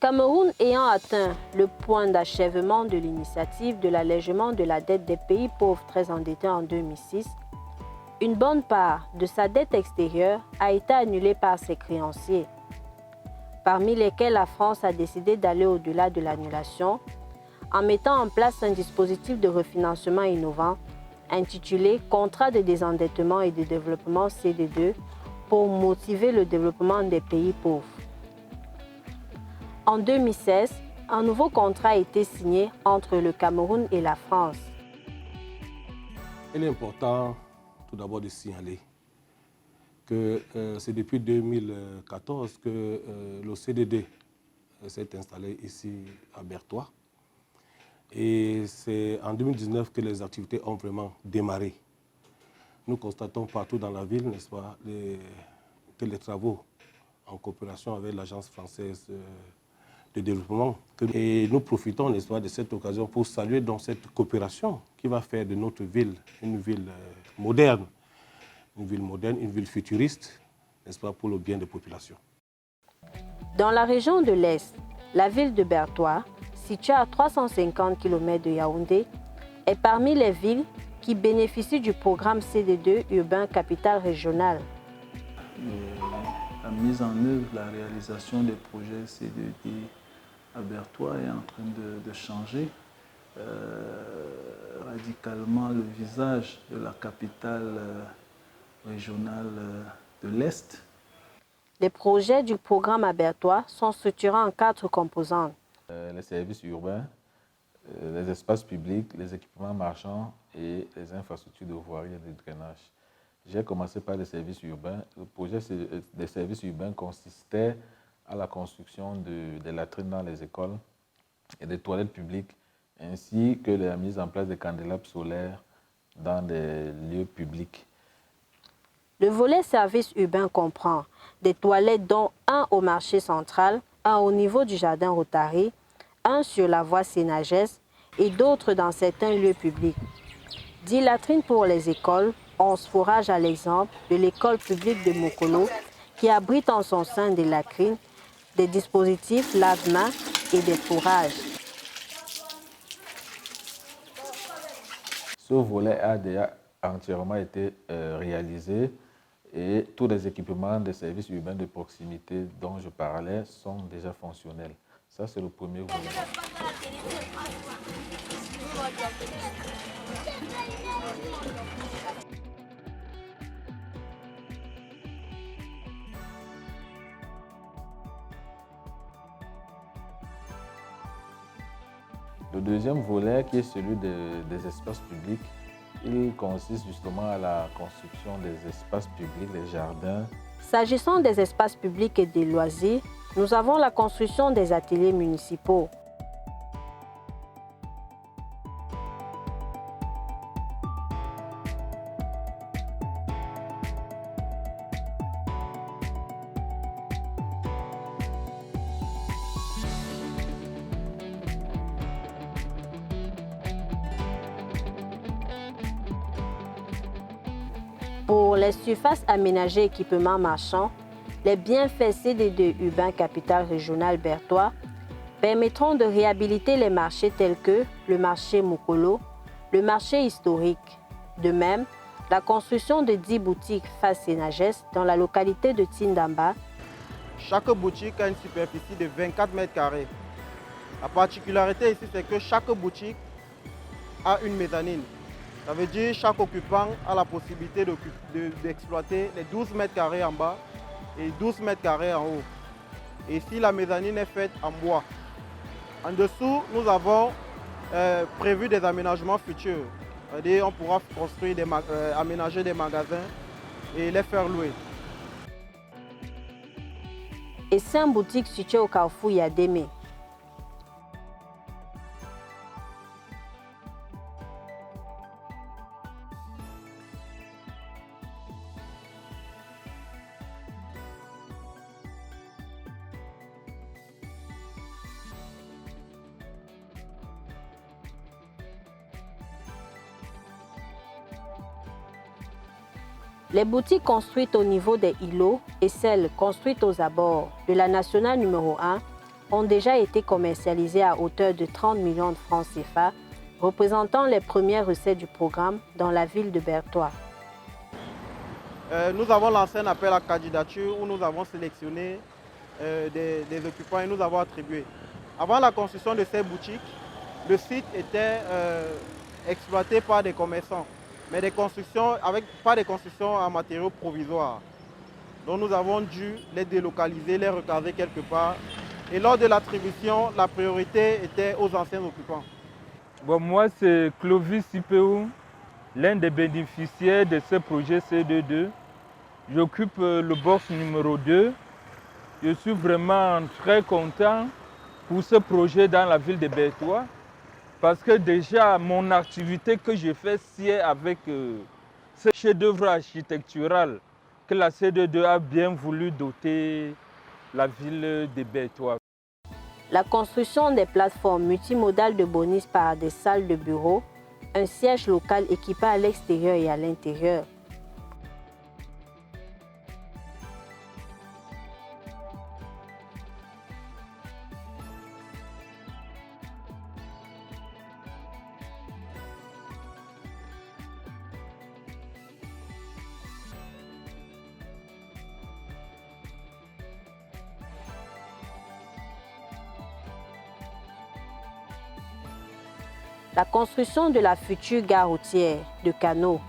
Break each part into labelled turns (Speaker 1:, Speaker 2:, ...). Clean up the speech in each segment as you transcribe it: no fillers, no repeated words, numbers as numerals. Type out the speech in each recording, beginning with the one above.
Speaker 1: Cameroun ayant atteint le point d'achèvement de l'initiative de l'allègement de la dette des pays pauvres très endettés en 2006, une bonne part de sa dette extérieure a été annulée par ses créanciers, parmi lesquels la France a décidé d'aller au-delà de l'annulation en mettant en place un dispositif de refinancement innovant intitulé « Contrat de désendettement et de développement CD2 » pour motiver le développement des pays pauvres. En 2016, un nouveau contrat a été signé entre le Cameroun et la France.
Speaker 2: Il est important tout d'abord de signaler que c'est depuis 2014 que l'OCDD s'est installé ici à Bertois. Et c'est en 2019 que les activités ont vraiment démarré. Nous constatons partout dans la ville, n'est-ce pas, que les travaux en coopération avec l'Agence française de développement. Et nous profitons, n'est-ce pas, de cette occasion pour saluer donc cette coopération qui va faire de notre ville une ville moderne, une ville futuriste, n'est-ce pas, pour le bien des populations.
Speaker 1: Dans la région de l'Est, la ville de Bertois, située à 350 km de Yaoundé, est parmi les villes qui bénéficient du programme CD2 urbain capital régional.
Speaker 3: La mise en œuvre, la réalisation des projets CD2 à Bertois est en train de changer radicalement le visage de la capitale régionale de l'Est.
Speaker 1: Les projets du programme à Bertois sont structurés en 4 composantes.
Speaker 4: Les services urbains, les espaces publics, les équipements marchands et les infrastructures de voirie et de drainage. J'ai commencé par les services urbains. Le projet des services urbains consistait à la construction de latrines dans les écoles et des toilettes publiques, ainsi que la mise en place de candélabres solaires dans des lieux publics.
Speaker 1: Le volet services urbains comprend des toilettes dont un au marché central, un au niveau du jardin Rotary, un sur la voie Sénagès et d'autres dans certains lieux publics. 10 latrines pour les écoles, 11 fourrages à l'exemple de l'école publique de Mokolo qui abrite en son sein des latrines, des dispositifs lave-mains et des fourrages.
Speaker 4: Ce volet a déjà entièrement été réalisé et tous les équipements des services urbains de proximité dont je parlais sont déjà fonctionnels. Ça, c'est le premier volet. Le deuxième volet, qui est celui des espaces publics, il consiste justement à la construction des espaces publics, des jardins.
Speaker 1: S'agissant des espaces publics et des loisirs, nous avons la construction des ateliers municipaux. Pour les surfaces aménagées équipements marchands, les bienfaits CD2 urbain capital régional Bertois permettront de réhabiliter les marchés tels que le marché Mokolo, le marché historique. De même, la construction de 10 boutiques face Sénagès dans la localité de Tindamba.
Speaker 5: Chaque boutique a une superficie de 24 mètres carrés. La particularité ici, c'est que chaque boutique a une mezzanine. Ça veut dire que chaque occupant a la possibilité d'exploiter les 12 mètres carrés en bas et 12 mètres carrés en haut. Et ici, la mezzanine est faite en bois. En dessous, nous avons prévu des aménagements futurs. C'est-à-dire on pourra construire aménager des magasins et les faire louer.
Speaker 1: Et 5 boutiques situées au carrefour Yadémé. Les boutiques construites au niveau des îlots et celles construites aux abords de la nationale numéro 1 ont déjà été commercialisés à hauteur de 30 millions de francs CFA, représentant les premières recettes du programme dans la ville de Bertoua.
Speaker 5: Nous avons lancé un appel à candidature où nous avons sélectionné des occupants et nous avons attribué. Avant la construction de ces boutiques, le site était exploité par des commerçants, mais pas des constructions en matériaux provisoires. Donc nous avons dû les délocaliser, les recaser quelque part. Et lors de l'attribution, la priorité était aux anciens occupants.
Speaker 6: Bon, moi, c'est Clovis Sipéou, l'un des bénéficiaires de ce projet C22. J'occupe le box numéro 2. Je suis vraiment très content pour ce projet dans la ville de Bertoua parce que déjà, mon activité que je fais sied avec ce chef-d'œuvre architectural que la C22 a bien voulu doter la ville de Bertoua.
Speaker 1: La construction des plateformes multimodales de Bonis par des salles de bureau, un siège local équipé à l'extérieur et à l'intérieur. La construction de la future gare routière de Kano.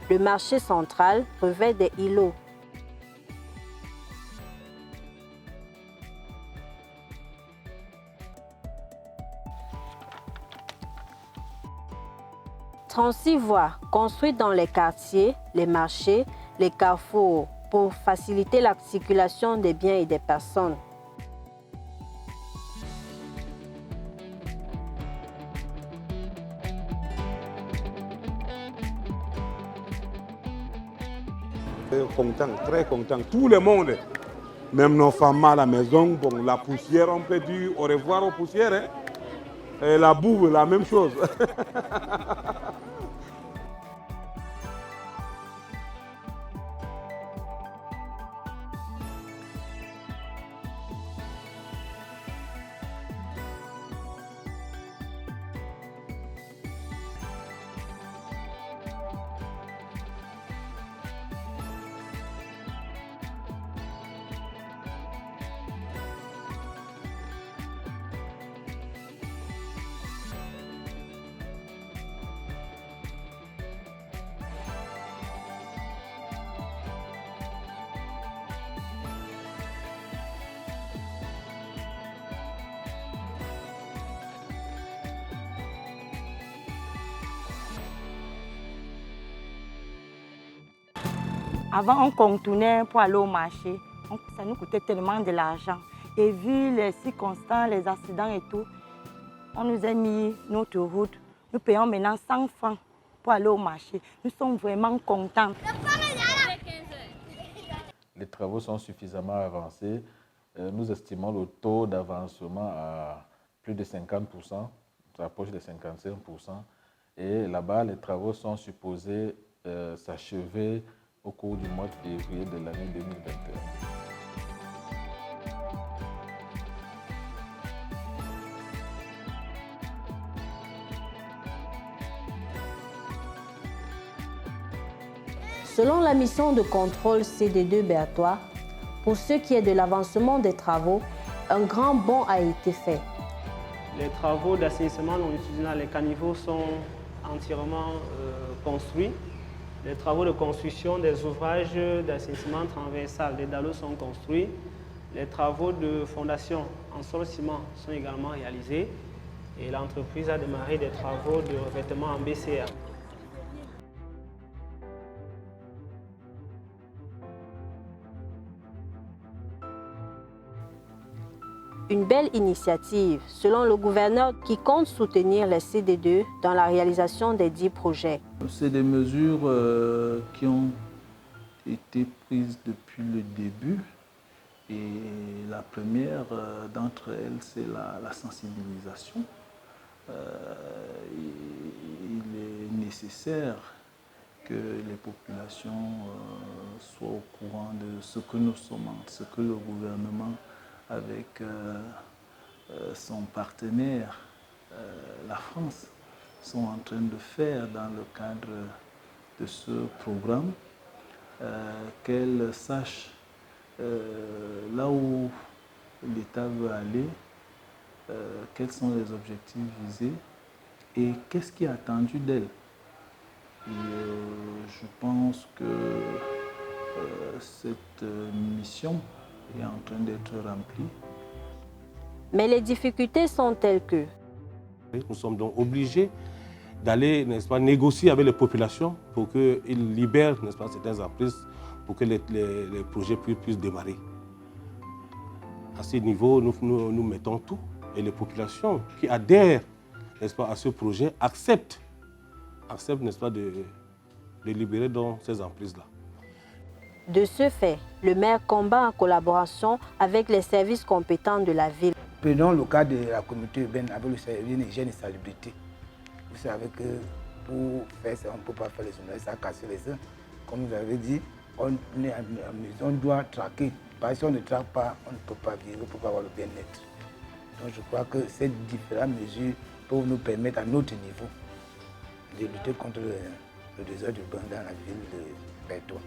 Speaker 1: Le marché central revêt des îlots. Trente-six voies construites dans les quartiers, les marchés, les carrefours pour faciliter la circulation des biens et des personnes.
Speaker 7: Content, très content. Tout le monde, même nos femmes à la maison, bon, la poussière, on peut dire au revoir aux poussières. Hein? Et la boue, la même chose.
Speaker 8: Avant, on contournait pour aller au marché. Ça nous coûtait tellement de l'argent. Et vu les circonstances, les accidents et tout, on nous a mis notre route. Nous payons maintenant 100 francs pour aller au marché. Nous sommes vraiment contents.
Speaker 4: Les travaux sont suffisamment avancés. Nous estimons le taux d'avancement à plus de 50%, ça approche de 55%. Et là-bas, les travaux sont supposés s'achever au cours du mois de février de l'année 2021.
Speaker 1: Selon la mission de contrôle CD2 Bertoua, pour ce qui est de l'avancement des travaux, un grand bond a été fait.
Speaker 9: Les travaux d'assainissement longitudinal, les caniveaux sont entièrement construits. Les travaux de construction des ouvrages d'assainissement transversal, les dallots sont construits. Les travaux de fondation en sol ciment sont également réalisés. Et l'entreprise a démarré des travaux de revêtement en BCA.
Speaker 1: Une belle initiative, selon le gouverneur, qui compte soutenir les CD2 dans la réalisation des 10 projets.
Speaker 3: C'est des mesures qui ont été prises depuis le début. Et la première d'entre elles, c'est la sensibilisation. Il est nécessaire que les populations soient au courant de ce que nous sommes, ce que le gouvernement, avec son partenaire, la France, sont en train de faire dans le cadre de ce programme, qu'elles sachent là où l'État veut aller, quels sont les objectifs visés et qu'est-ce qui est attendu d'elles. Je pense que cette mission est en train d'être remplie.
Speaker 1: Mais les difficultés sont telles que...
Speaker 2: Nous sommes donc obligés d'aller, n'est-ce pas, négocier avec les populations pour qu'ils libèrent, n'est-ce pas, certaines emprises pour que les projets puissent démarrer. À ce niveau, nous mettons tout et les populations qui adhèrent, n'est-ce pas, à ce projet acceptent, n'est-ce pas, de libérer donc ces emprises-là.
Speaker 1: De ce fait, le maire combat en collaboration avec les services compétents de la ville.
Speaker 10: Prenons le cas de la communauté urbaine avec le service d'hygiène et salubrité. Vous savez que pour faire ça, on ne peut pas faire les journalistes à casser les uns. Comme vous avez dit, on doit traquer. Parce que si on ne traque pas, on ne peut pas vivre, on ne peut pas avoir le bien-être. Donc je crois que ces différentes mesures peuvent nous permettre à notre niveau de lutter contre le désordre urbain dans la ville de Bertoua.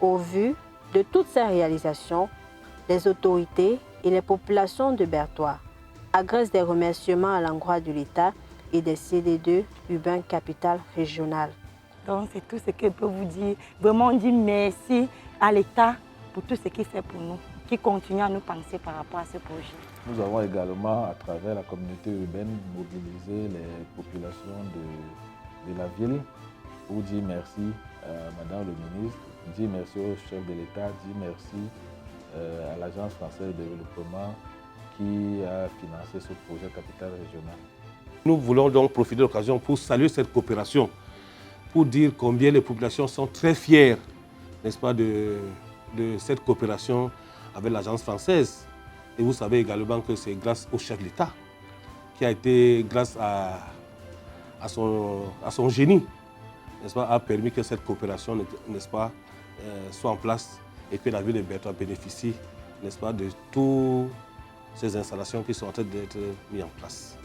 Speaker 1: Au vu de toutes ces réalisations, les autorités et les populations de Bertoua adressent des remerciements à l'endroit de l'État et des CD2 urbains capitales régionales.
Speaker 8: Donc c'est tout ce que je peux vous dire. Vraiment, on dit merci à l'État pour tout ce qu'il fait pour nous, qui continue à nous penser par rapport à ce projet.
Speaker 4: Nous avons également, à travers la communauté urbaine, mobilisé les populations de la ville pour dire merci à Madame le ministre, dire merci au chef de l'État, dire merci à l'Agence française de développement qui a financé ce projet capitale régionale.
Speaker 2: Nous voulons donc profiter de l'occasion pour saluer cette coopération, pour dire combien les populations sont très fières, n'est-ce pas, de cette coopération avec l'Agence française. Et vous savez également que c'est grâce au chef de l'État, qui a été, grâce à son génie, n'est-ce pas, a permis que cette coopération, n'est-ce pas, soit en place et que la ville de Bertoua bénéficie, n'est-ce pas, de toutes ces installations qui sont en train d'être mises en place.